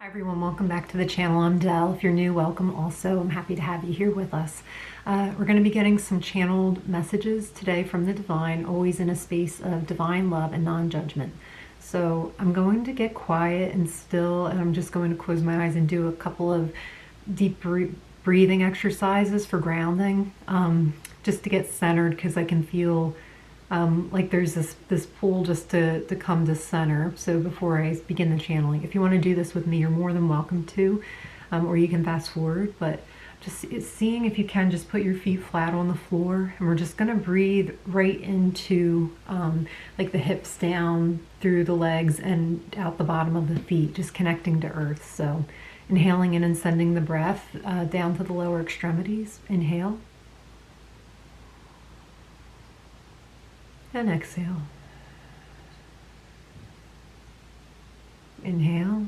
Everyone, welcome back to the channel. I'm Dell. If you're new, welcome also. I'm happy to have you here with us. We're going to be getting some channeled messages today from the divine, always in a space of divine love and non-judgment. So I'm going to get quiet and still, and I'm just going to close my eyes and do a couple of deep breathing exercises for grounding, just to get centered, because I can feel like there's this pull just to come to center. So before I begin the channeling, if you want to do this with me, you're more than welcome to, or you can fast forward, but just seeing if you can just put your feet flat on the floor, and we're just going to breathe right into like the hips down through the legs and out the bottom of the feet, just connecting to earth. So inhaling in and sending the breath down to the lower extremities. Inhale. And exhale. Inhale.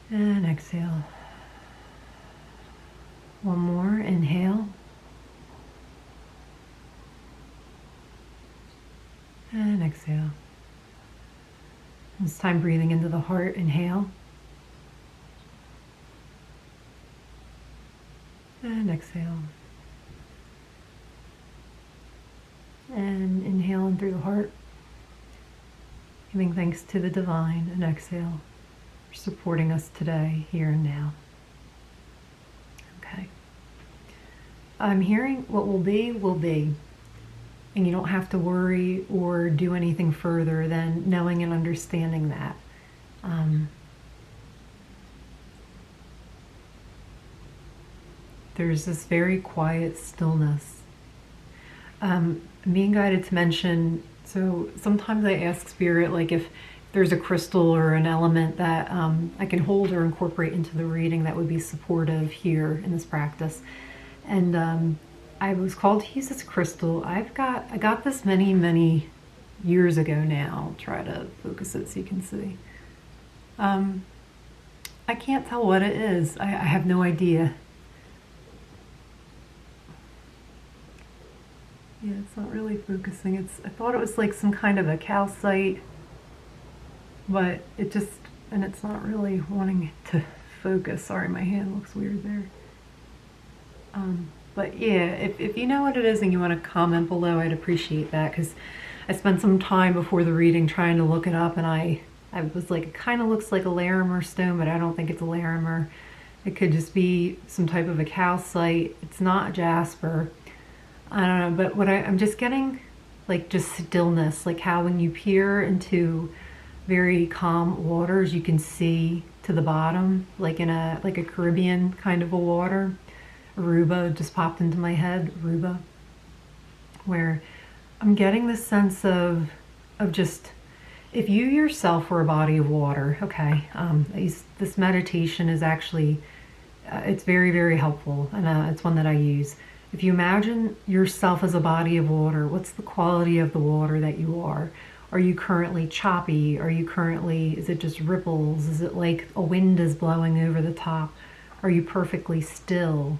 And exhale. One more. Inhale. And exhale. This time breathing into the heart. Inhale. And exhale. And inhale in through the heart, giving thanks to the divine, and exhale, for supporting us today, here and now. Okay. I'm hearing what will be, and you don't have to worry or do anything further than knowing and understanding that. There's this very quiet stillness. I'm being guided to mention, so sometimes I ask Spirit, like if there's a crystal or an element that I can hold or incorporate into the reading that would be supportive here in this practice. And I was called to use this crystal. I got this many years ago now. I'll try to focus it so you can see. I can't tell what it is. I have no idea. Yeah, it's not really focusing. I thought it was like some kind of a calcite, but it's not really wanting to focus. Sorry, my hand looks weird there. But yeah, if you know what it is and you want to comment below, I'd appreciate that, because I spent some time before the reading trying to look it up, and I was like, it kind of looks like a Larimer stone, but I don't think it's a Larimer. It could just be some type of a calcite. It's not jasper. I don't know, but what I'm just getting, like, just stillness, like how when you peer into very calm waters, you can see to the bottom, like in a Caribbean kind of a water. Aruba just popped into my head, Aruba, where I'm getting this sense of just, if you yourself were a body of water, okay, this meditation is actually, it's very helpful, and it's one that I use. If you imagine yourself as a body of water, what's the quality of the water that you are? Are you currently choppy? Is it just ripples? Is it like a wind is blowing over the top? Are you perfectly still?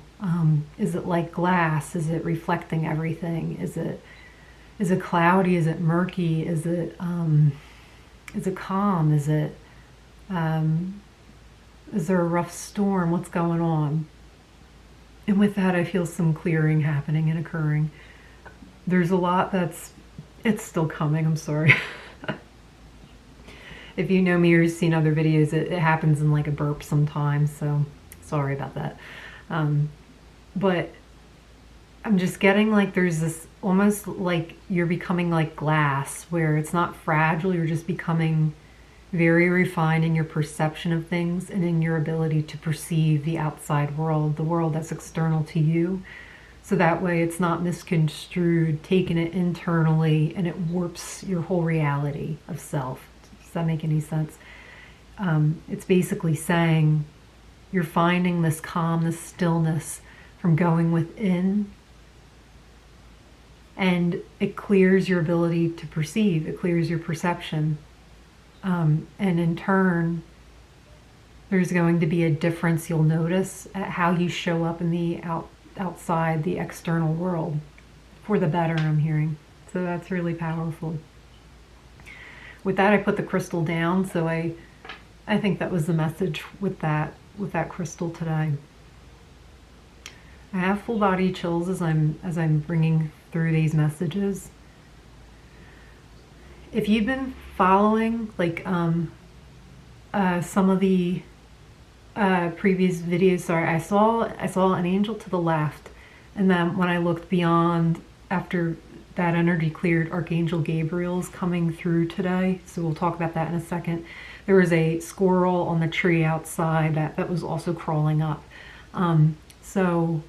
Is it like glass? Is it reflecting everything? Is it cloudy? Is it murky? Is it calm? Is there a rough storm? What's going on? And with that, I feel some clearing happening and occurring. There's a lot it's still coming, I'm sorry. If you know me or you've seen other videos, it happens in like a burp sometimes, so sorry about that. But I'm just getting like there's this, almost like you're becoming like glass, where it's not fragile, you're just becoming very refined in your perception of things and in your ability to perceive the outside world, the world that's external to you. So that way it's not misconstrued, taking it internally, and it warps your whole reality of self. Does that make any sense? It's basically saying you're finding this calm, this stillness from going within, and it clears your ability to perceive, it clears your perception. And in turn, there's going to be a difference you'll notice at how you show up in the outside, the external world, for the better, I'm hearing. So that's really powerful. with that, I put the crystal down. So I think that was the message with that crystal today. I have full body chills as I'm bringing through these messages. If you've been following like some of the previous videos, sorry, I saw an angel to the left, and then when I looked beyond, after that energy cleared, Archangel Gabriel's coming through today. So we'll talk about that in a second. There was a squirrel on the tree outside that was also crawling up. So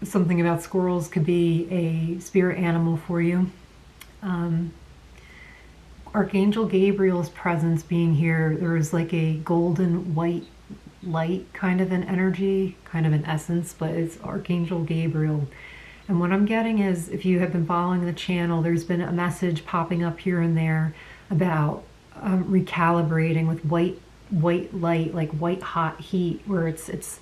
something about squirrels could be a spirit animal for you. Archangel Gabriel's presence being here, there was like a golden white light kind of an energy, kind of an essence, but it's Archangel Gabriel. And what I'm getting is, if you have been following the channel, there's been a message popping up here and there about recalibrating with white light, like white hot heat, where it's this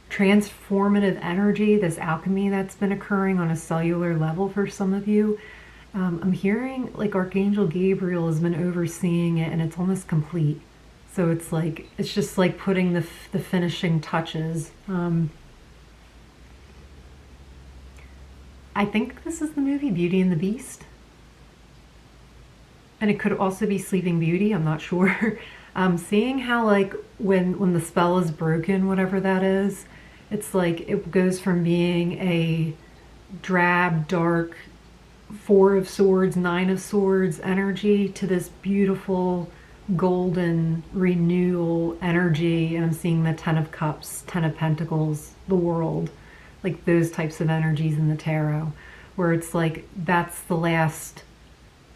transformative energy, this alchemy that's been occurring on a cellular level for some of you. I'm hearing like Archangel Gabriel has been overseeing it, and it's almost complete. So it's just like putting the finishing touches. I think this is the movie Beauty and the Beast. And it could also be Sleeping Beauty, I'm not sure. Seeing how like when the spell is broken, whatever that is, it's like it goes from being a drab, dark, 4 of Swords, 9 of Swords energy to this beautiful golden renewal energy. And I'm seeing the 10 of Cups, 10 of Pentacles, the World, like those types of energies in the tarot, where it's like that's the last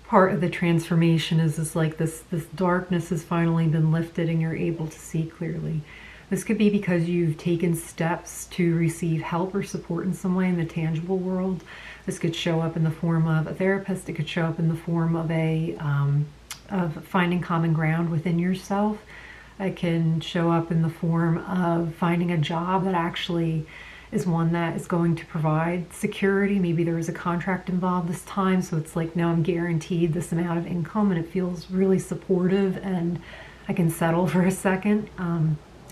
part of the transformation, is this darkness has finally been lifted and you're able to see clearly. This could be because you've taken steps to receive help or support in some way in the tangible world. This could show up in the form of a therapist. It could show up in the form of of finding common ground within yourself. It can show up in the form of finding a job that actually is one that is going to provide security. Maybe there was a contract involved this time, so it's like, now I'm guaranteed this amount of income, and it feels really supportive, and I can settle for a second.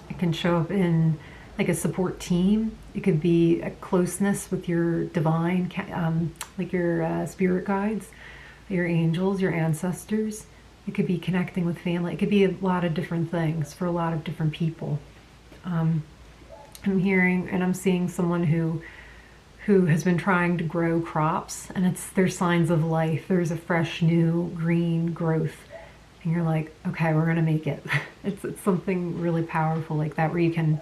It can show up in like a support team. It could be a closeness with your divine, like your spirit guides, your angels, your ancestors. It could be connecting with family. It could be a lot of different things for a lot of different people. I'm hearing and I'm seeing someone who has been trying to grow crops, and there's signs of life. There's a fresh, new, green growth. And you're like, okay, we're gonna make it. It's something really powerful like that, where you can,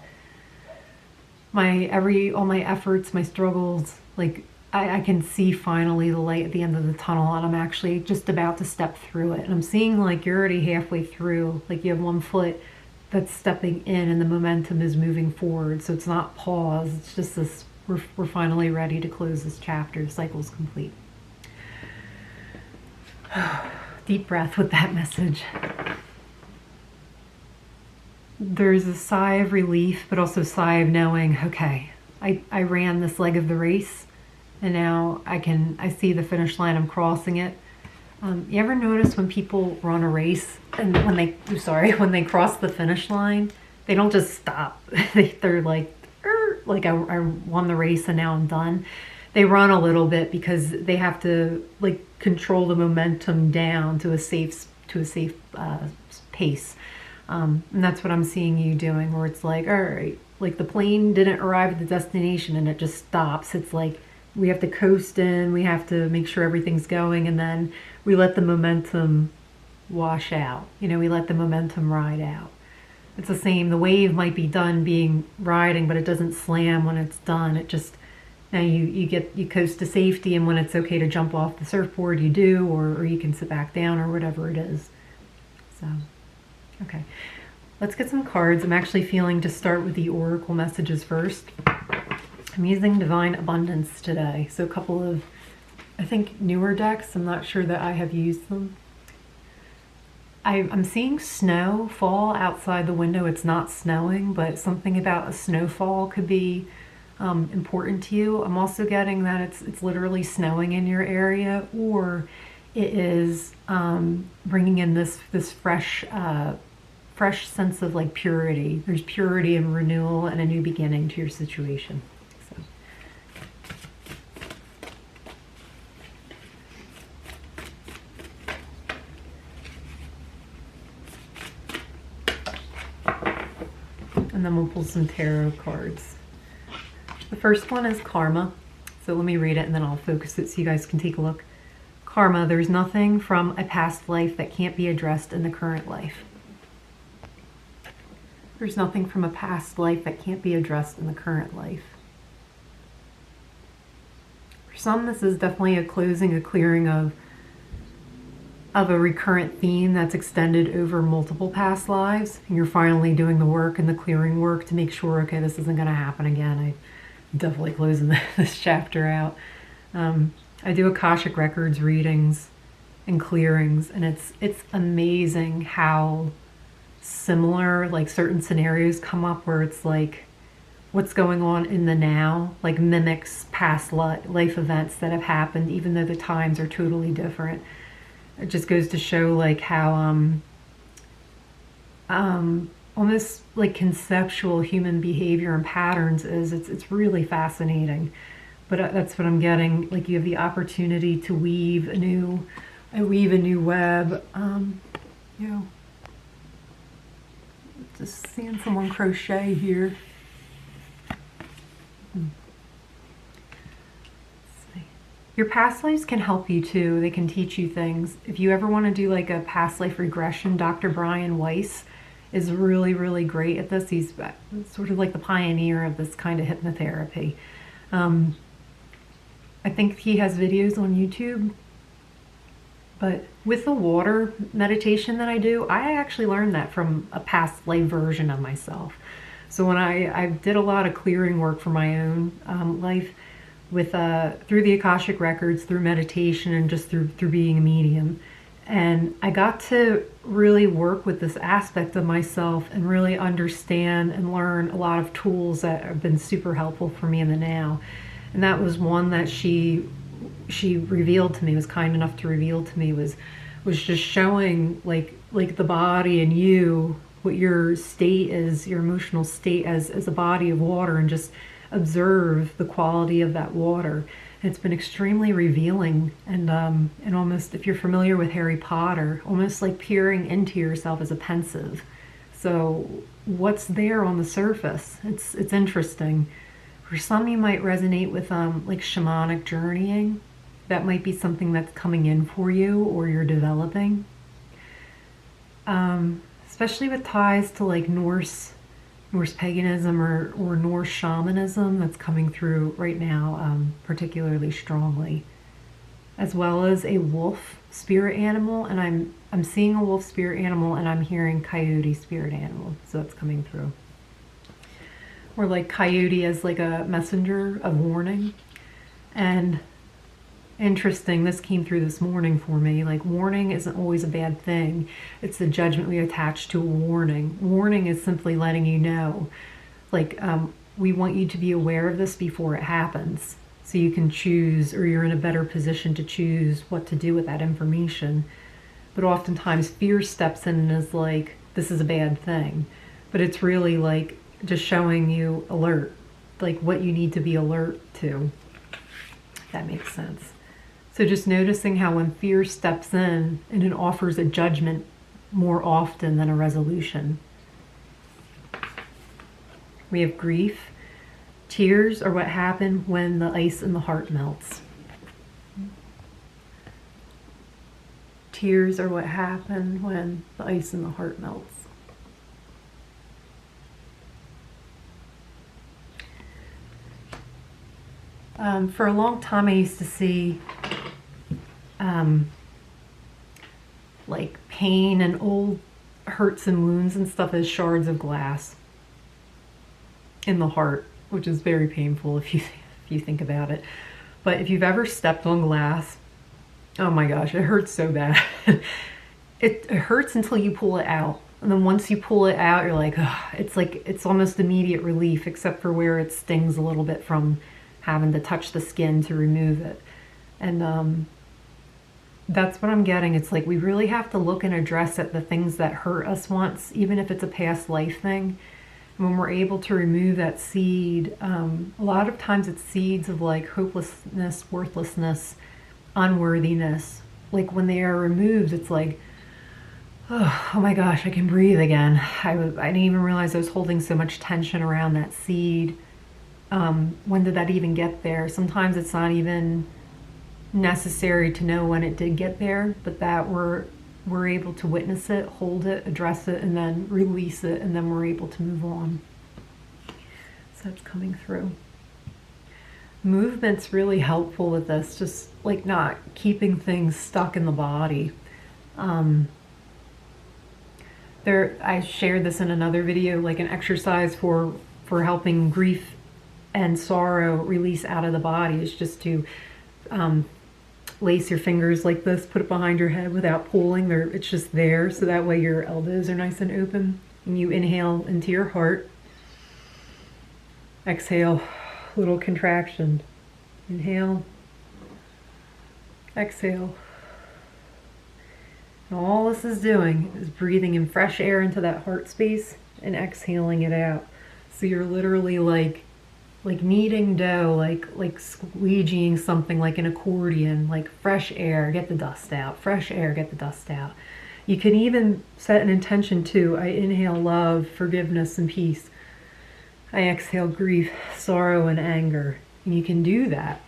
all my efforts, my struggles, like I can see finally the light at the end of the tunnel, and I'm actually just about to step through it. And I'm seeing like you're already halfway through, like you have one foot that's stepping in and the momentum is moving forward. So it's not pause, it's just this, we're finally ready to close this chapter. The cycle's complete. Deep breath with that message. There's a sigh of relief, but also a sigh of knowing, okay, I ran this leg of the race, and now I see the finish line, I'm crossing it. You ever notice when people run a race, and when they cross the finish line, they don't just stop. They're like I won the race and now I'm done. They run a little bit because they have to like control the momentum down to a safe pace. And that's what I'm seeing you doing, where it's like, all right, like the plane didn't arrive at the destination and it just stops. It's like we have to coast in, we have to make sure everything's going, and then we let the momentum wash out. We let the momentum ride out. It's the same. The wave might be done being riding, but it doesn't slam when it's done. It just, now you coast to safety, and when it's okay to jump off the surfboard, you do, or you can sit back down or whatever it is. So, okay. Let's get some cards. I'm actually feeling to start with the oracle messages first. I'm using Divine Abundance today. So a couple of, I think, newer decks. I'm not sure that I have used them. I'm seeing snow fall outside the window. It's not snowing, but something about a snowfall could be important to you. I'm also getting that it's literally snowing in your area, or it is bringing in this fresh fresh sense of like purity. There's purity and renewal and a new beginning to your situation. So. And then we'll pull some tarot cards. The first one is karma. So let me read it and then I'll focus it so you guys can take a look. Karma, there's nothing from a past life that can't be addressed in the current life. There's nothing from a past life that can't be addressed in the current life. For some, this is definitely a closing, a clearing of a recurrent theme that's extended over multiple past lives. And you're finally doing the work and the clearing work to make sure, okay, this isn't going to happen again. I'm definitely closing this chapter out. I do Akashic Records readings and clearings, and it's amazing how similar, like certain scenarios come up where it's like what's going on in the now, like mimics past life events that have happened, even though the times are totally different. It just goes to show like how almost like conceptual human behavior and patterns is. It's really fascinating. But that's what I'm getting. Like you have the opportunity to weave a new web. You know, just seeing someone crochet here. Your past lives can help you too. They can teach you things. If you ever want to do like a past life regression, Dr. Brian Weiss is really, really great at this. He's sort of like the pioneer of this kind of hypnotherapy. I think he has videos on YouTube. But with the water meditation that I do, I actually learned that from a past life version of myself. So when I did a lot of clearing work for my own life, with through the Akashic Records, through meditation, and just through being a medium. And I got to really work with this aspect of myself and really understand and learn a lot of tools that have been super helpful for me in the now. And that was one that she revealed to me, was kind enough to reveal to me, was just showing like the body and you, what your state is, your emotional state as a body of water, and just observe the quality of that water. And it's been extremely revealing, and almost, if you're familiar with Harry Potter, almost like peering into yourself as a pensive. So what's there on the surface? It's interesting. For some, you might resonate with like shamanic journeying. That might be something that's coming in for you or you're developing. Especially with ties to like Norse paganism or Norse shamanism that's coming through right now, particularly strongly. As well as a wolf spirit animal, and I'm seeing a wolf spirit animal and I'm hearing coyote spirit animal, so it's coming through. Or like coyote as like a messenger of warning. And interesting, this came through this morning for me. Like, warning isn't always a bad thing. It's the judgment we attach to a warning. Warning is simply letting you know, like, we want you to be aware of this before it happens, so you can choose, or you're in a better position to choose what to do with that information. But oftentimes fear steps in and is like, this is a bad thing. But it's really like just showing you alert, like what you need to be alert to, if that makes sense. So just noticing how when fear steps in and it offers a judgment more often than a resolution. We have grief. Tears are what happen when the ice in the heart melts. Tears are what happen when the ice in the heart melts. For a long time I used to see like pain and old hurts and wounds and stuff as shards of glass in the heart, which is very painful if you think about it. But if you've ever stepped on glass, oh my gosh, it hurts so bad. It hurts until you pull it out. And then once you pull it out, you're like, oh, it's almost immediate relief, except for where it stings a little bit from having to touch the skin to remove it. And that's what I'm getting. It's like we really have to look and address at the things that hurt us once, even if it's a past life thing. And when we're able to remove that seed, a lot of times it's seeds of like hopelessness, worthlessness, unworthiness. Like when they are removed, it's like, oh my gosh, I can breathe again. I didn't even realize I was holding so much tension around that seed. When did that even get there? Sometimes it's not even necessary to know when it did get there, but that we're able to witness it, hold it, address it, and then release it, and then we're able to move on. So that's coming through. Movement's really helpful with this, just like not keeping things stuck in the body. I shared this in another video, like an exercise for helping grief and sorrow release out of the body is just to lace your fingers like this, put it behind your head without pulling. It's just there, so that way your elbows are nice and open. And you inhale into your heart. Exhale, little contraction. Inhale. Exhale. And all this is doing is breathing in fresh air into that heart space and exhaling it out. So you're literally like kneading dough, like squeegeeing something like an accordion, like fresh air, get the dust out, fresh air, get the dust out. You can even set an intention too. I inhale love, forgiveness, and peace. I exhale grief, sorrow, and anger. And you can do that.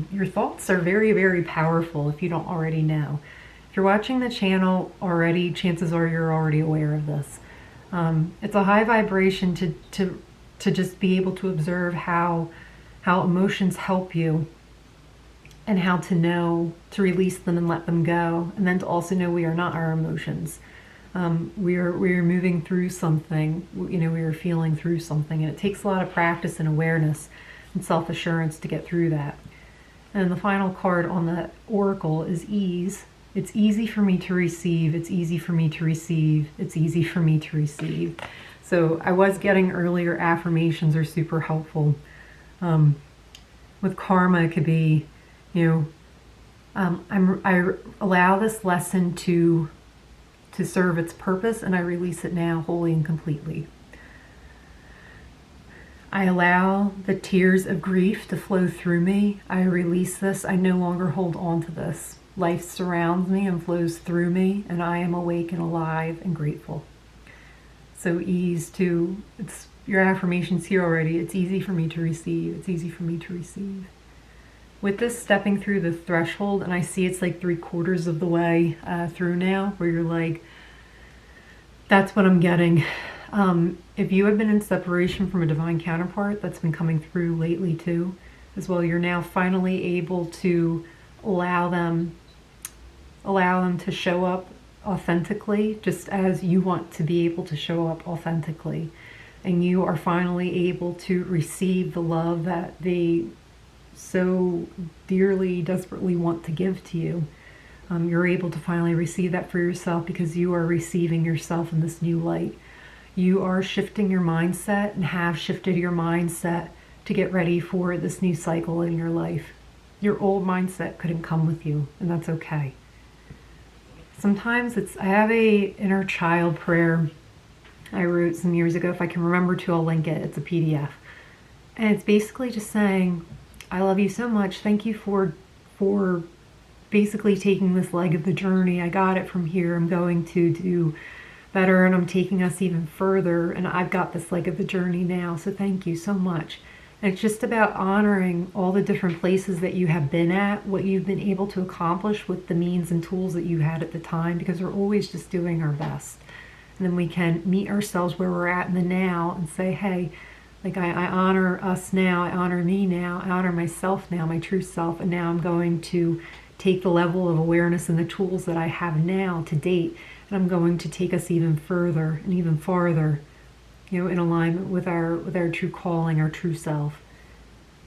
Your thoughts are very, very powerful if you don't already know. If you're watching the channel already, chances are you're already aware of this. It's a high vibration to just be able to observe how emotions help you and how to know to release them and let them go, and then to also know we are not our emotions. We are moving through something, we are feeling through something, and it takes a lot of practice and awareness and self-assurance to get through that. And the final card on the oracle is ease. It's easy for me to receive, it's easy for me to receive, it's easy for me to receive. So I was getting earlier affirmations are super helpful. With karma, it could be, I allow this lesson to serve its purpose, and I release it now wholly and completely. I allow the tears of grief to flow through me. I release this. I no longer hold on to this. Life surrounds me and flows through me, and I am awake and alive and grateful. So ease to, it's your affirmations here already. It's easy for me to receive. It's easy for me to receive. With this stepping through the threshold, and I see it's like 3/4 of the way through now, where you're like, that's what I'm getting. If you have been in separation from a divine counterpart, that's been coming through lately too, as well. You're now finally able to allow them to show up authentically, just as you want to be able to show up authentically. And you are finally able to receive the love that they so dearly, desperately want to give to you. You're able to finally receive that for yourself because you are receiving yourself in this new light. You are shifting your mindset and have shifted your mindset to get ready for this new cycle in your life. Your old mindset couldn't come with you, and that's okay. Sometimes I have a inner child prayer I wrote some years ago. If I can remember to, I'll link it. It's a PDF. And it's basically just saying, I love you so much. Thank you for basically taking this leg of the journey. I got it from here. I'm going to do better, and I'm taking us even further. And I've got this leg of the journey now. So thank you so much. And it's just about honoring all the different places that you have been at, what you've been able to accomplish with the means and tools that you had at the time, because we're always just doing our best. And then we can meet ourselves where we're at in the now and say, hey, like I honor us now, I honor me now, I honor myself now, my true self, and now I'm going to take the level of awareness and the tools that I have now to date, and I'm going to take us even further and even farther, in alignment with our true calling, our true self.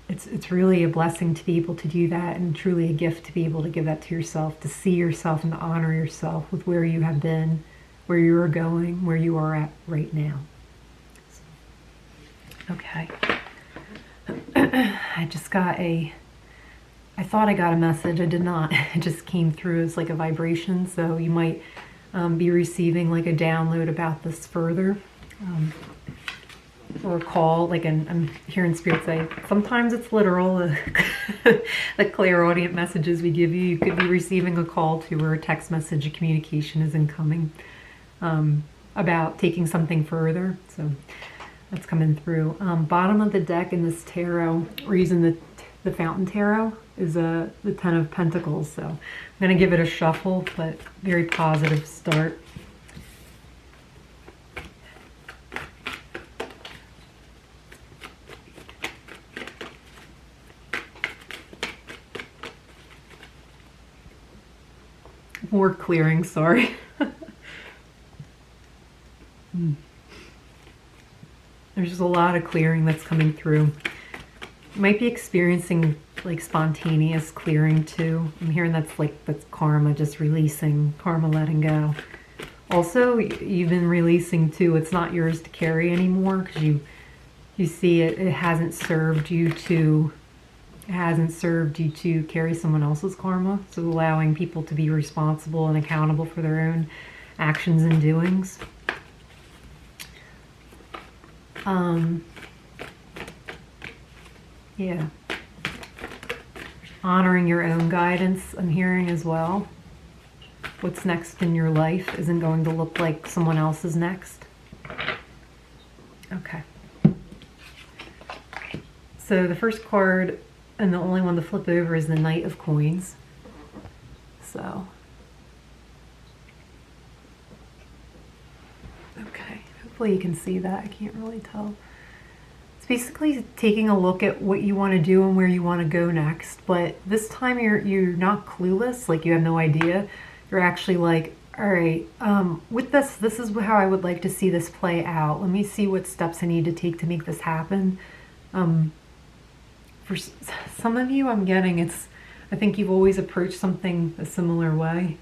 It's really a blessing to be able to do that, and truly a gift to be able to give that to yourself, to see yourself and to honor yourself with where you have been, where you are going, where you are at right now. Okay. I just got a I thought I got a message. I did not. It just came through as like a vibration. So you might be receiving like a download about this further. Or a call, like I'm hearing spirit say, sometimes it's literal, the clairaudient messages we give you. You could be receiving a call to, or a text message, a communication is incoming about taking something further. So that's coming through. Bottom of the deck in this tarot, we're using the Fountain Tarot, is the Ten of Pentacles. So I'm going to give it a shuffle, but very positive start. More clearing, sorry. There's just a lot of clearing that's coming through. You might be experiencing like spontaneous clearing too. I'm hearing that's karma, just releasing, karma letting go. Also, you've been releasing too. It's not yours to carry anymore because you see it hasn't served you to carry someone else's karma. So allowing people to be responsible and accountable for their own actions and doings. Yeah. Honoring your own guidance, I'm hearing as well. What's next in your life isn't going to look like someone else's next. Okay. So the first card, and the only one to flip over, is the Knight of Coins. So, okay, hopefully you can see that. I can't really tell. It's basically taking a look at what you want to do and where you want to go next. But this time you're not clueless, like you have no idea. You're actually like, all right, with this is how I would like to see this play out. Let me see what steps I need to take to make this happen. For some of you, I'm getting I think you've always approached something a similar way.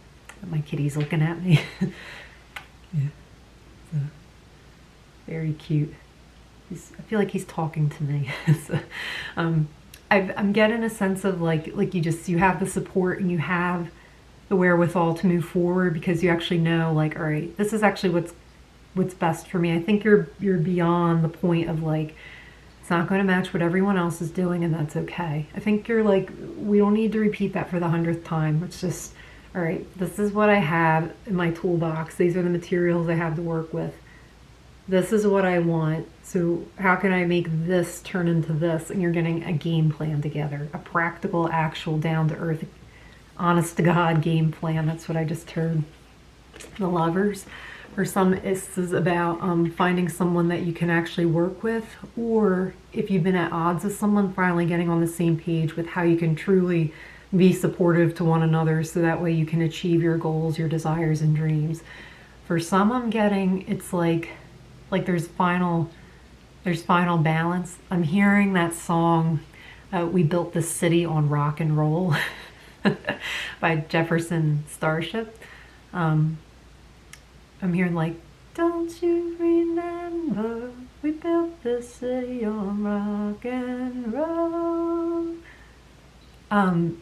My kitty's looking at me. Yeah. So, very cute. I feel like he's talking to me. So, I'm getting a sense of like you have the support and you have the wherewithal to move forward because you actually know like, all right, this is actually what's best for me. I think you're beyond the point of like, it's not going to match what everyone else is doing, and that's okay. I think you're like, we don't need to repeat that for the 100th time. It's just, all right, this is what I have in my toolbox. These are the materials I have to work with. This is what I want. So how can I make this turn into this? And you're getting a game plan together, a practical, actual, down-to-earth, honest-to-God game plan. That's what I just heard. The Lovers. For some, this is about finding someone that you can actually work with, or if you've been at odds with someone, finally getting on the same page with how you can truly be supportive to one another so that way you can achieve your goals, your desires, and dreams. For some, I'm getting it's like there's final balance. I'm hearing that song, We Built This City on Rock and Roll by Jefferson Starship. I'm hearing like, don't you remember we built this city on rock and roll? I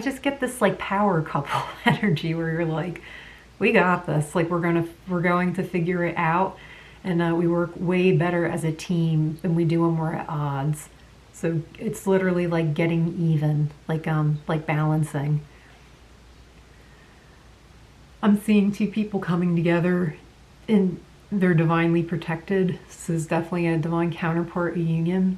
just get this like power couple energy where you're like, we got this. Like we're going to figure it out, and we work way better as a team than we do when we're at odds. So it's literally like getting even, like balancing. I'm seeing two people coming together and they're divinely protected. This is definitely a divine counterpart, a union.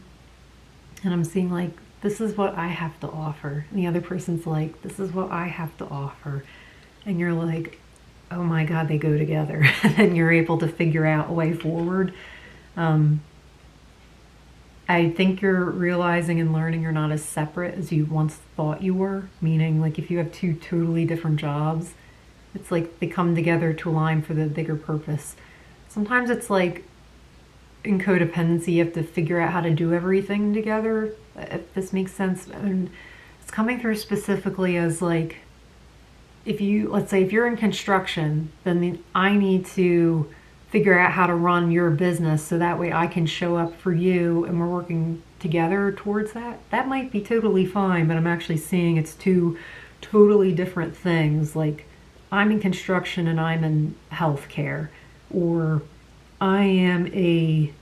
And I'm seeing like, this is what I have to offer. And the other person's like, this is what I have to offer. And you're like, oh my God, they go together. And then you're able to figure out a way forward. I think you're realizing and learning you're not as separate as you once thought you were. Meaning like if you have two totally different jobs, it's like they come together to align for the bigger purpose. Sometimes it's like in codependency, you have to figure out how to do everything together, if this makes sense. And it's coming through specifically as like, let's say if you're in construction, then I need to figure out how to run your business so that way I can show up for you and we're working together towards that. That might be totally fine, but I'm actually seeing it's two totally different things. Like, I'm in construction and I'm in healthcare, or I am a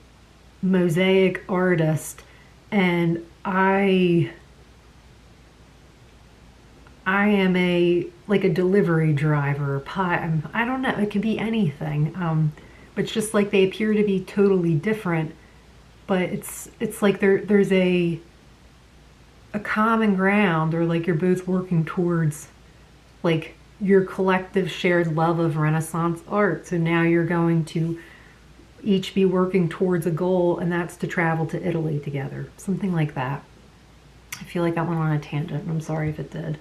mosaic artist and I am a delivery driver, I don't know, it could be anything. But it's just like they appear to be totally different, but it's like there's a common ground, or like you're both working towards like your collective shared love of Renaissance art. So now you're going to each be working towards a goal, and that's to travel to Italy together, something like that. I feel like that went on a tangent, and I'm sorry if it did.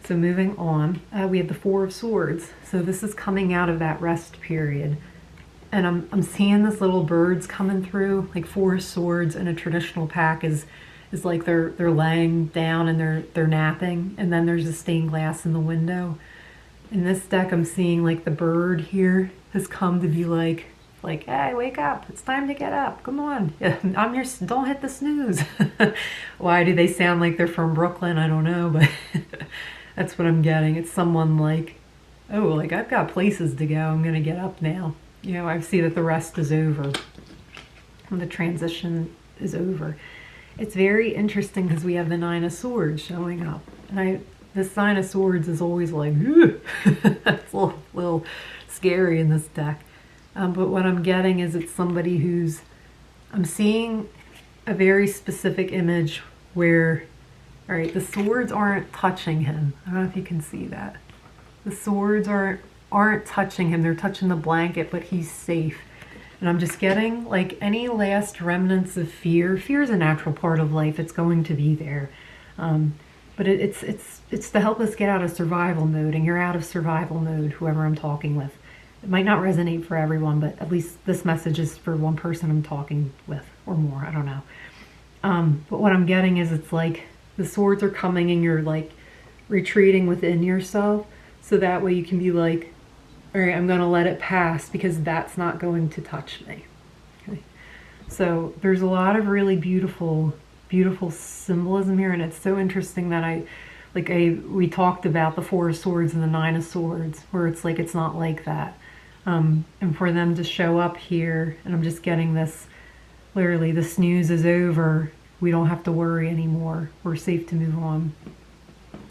So moving on, we have the Four of Swords. So this is coming out of that rest period. And I'm seeing this little birds coming through, like Four of Swords in a traditional pack is like they're laying down and they're napping, and then there's a stained glass in the window. In this deck, I'm seeing like the bird here has come to be like, hey, wake up, it's time to get up, come on, don't hit the snooze. Why do they sound like they're from Brooklyn? I don't know, but that's what I'm getting. It's someone like, oh, like I've got places to go, I'm gonna get up now. You know, I see that the rest is over. The transition is over. It's very interesting because we have the Nine of Swords showing up. And this Nine of Swords is always like, it's a little scary in this deck. But what I'm getting is it's somebody who's, I'm seeing a very specific image where, all right, the swords aren't touching him. I don't know if you can see that. The swords aren't touching him, they're touching the blanket, but he's safe. And I'm just getting like any last remnants of fear. Fear is a natural part of life, it's going to be there. But it's to help us get out of survival mode, and you're out of survival mode, whoever I'm talking with. It might not resonate for everyone, but at least this message is for one person I'm talking with, or more, I don't know. But what I'm getting is it's like the swords are coming and you're like retreating within yourself, so that way you can be like, all right, I'm going to let it pass because that's not going to touch me. Okay. So there's a lot of really beautiful symbolism here, and it's so interesting that we talked about the Four of Swords and the Nine of Swords, where it's like it's not like that. And for them to show up here, and I'm just getting this, literally, the snooze is over. We don't have to worry anymore. We're safe to move on.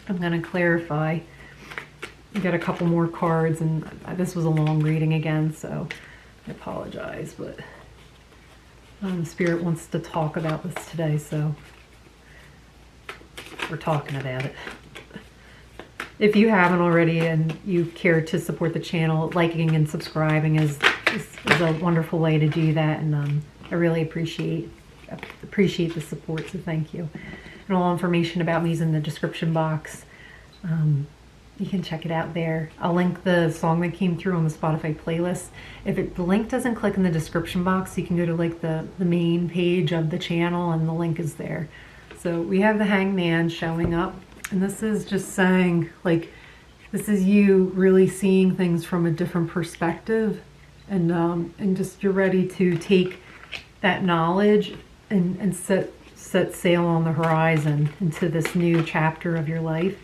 I'm going to clarify. I got a couple more cards, and this was a long reading again, so I apologize, but Spirit wants to talk about this today, so we're talking about it. If you haven't already and you care to support the channel, liking and subscribing is a wonderful way to do that, and I really appreciate the support, so thank you. And all information about me is in the description box. You can check it out there. I'll link the song that came through on the Spotify playlist. If the link doesn't click in the description box, you can go to like the main page of the channel, and the link is there. So we have the Hangman showing up, and this is just saying, like, this is you really seeing things from a different perspective, and just you're ready to take that knowledge and set sail on the horizon into this new chapter of your life.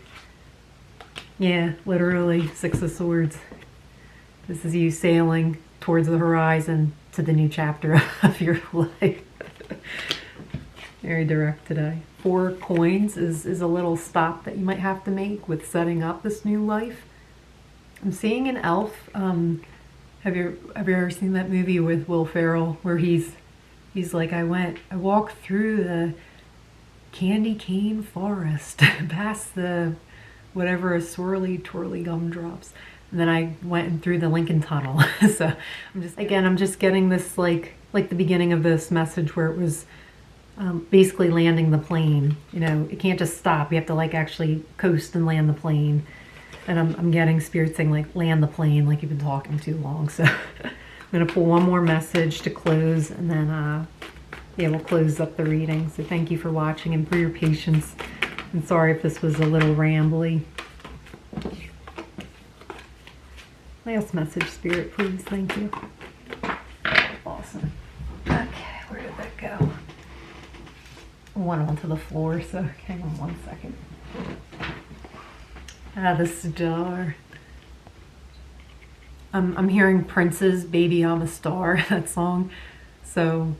Yeah, literally, Six of Swords. This is you sailing towards the horizon to the new chapter of your life. Very direct today. 4 coins is a little stop that you might have to make with setting up this new life. I'm seeing an elf. Have you ever seen that movie with Will Ferrell where he's like, I walked through the candy cane forest past the whatever, a swirly twirly gumdrops, and then I went through the Lincoln Tunnel. So I'm just getting this like the beginning of this message where it was basically landing the plane. You know, it can't just stop, you have to like actually coast and land the plane. And I'm getting Spirit saying like, land the plane, like you've been talking too long. So I'm gonna pull one more message to close, and then yeah, we'll close up the reading. So thank you for watching and for your patience. I'm sorry if this was a little rambly. Last message, Spirit, please. Thank you. went onto the floor, so hang on one second. Ah, the star. I'm hearing Prince's "Baby I'm a Star," that song. So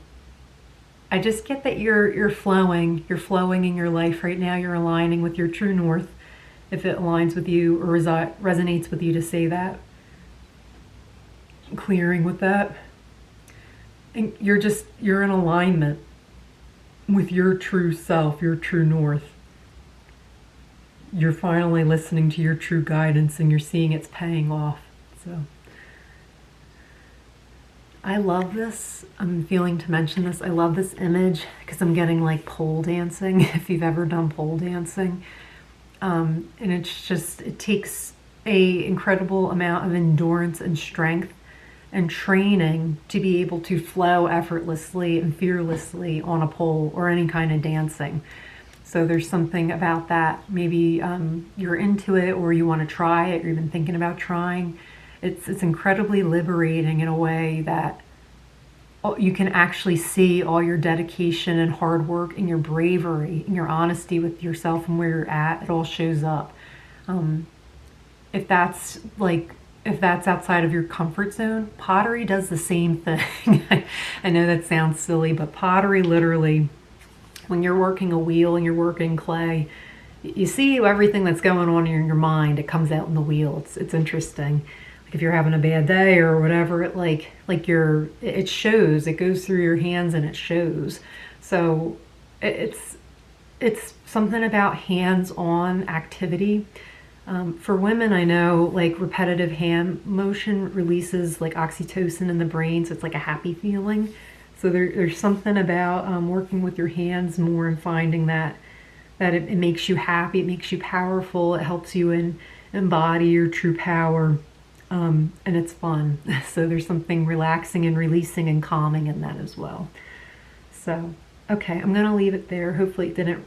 I just get that you're flowing. You're flowing in your life right now. You're aligning with your true north. If it aligns with you or resonates with you to say that. Clearing with that. And you're in alignment with your true self, your true north. You're finally listening to your true guidance and you're seeing it's paying off. So I love this. I'm feeling to mention this. I love this image because I'm getting like pole dancing, if you've ever done pole dancing. And it's just, it takes a incredible amount of endurance and strength and training to be able to flow effortlessly and fearlessly on a pole or any kind of dancing. So there's something about that. Maybe you're into it or you want to try it, or you've been thinking about trying. It's incredibly liberating in a way that you can actually see all your dedication and hard work and your bravery and your honesty with yourself and where you're at. It all shows up. If that's outside of your comfort zone, pottery does the same thing. I know that sounds silly, but pottery literally, when you're working a wheel and you're working clay, you see everything that's going on in your mind. It comes out in the wheel. It's interesting. If you're having a bad day or whatever, it shows. It goes through your hands and it shows. So it's something about hands-on activity. For women, I know like repetitive hand motion releases like oxytocin in the brain, so it's like a happy feeling. So there's something about working with your hands more and finding that it makes you happy, it makes you powerful, it helps you embody your true power. And it's fun. So there's something relaxing and releasing and calming in that as well. So, okay, I'm going to leave it there. Hopefully it didn't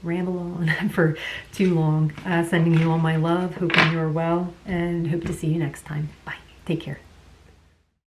ramble on for too long. Sending you all my love, hoping you are well, and hope to see you next time. Bye. Take care.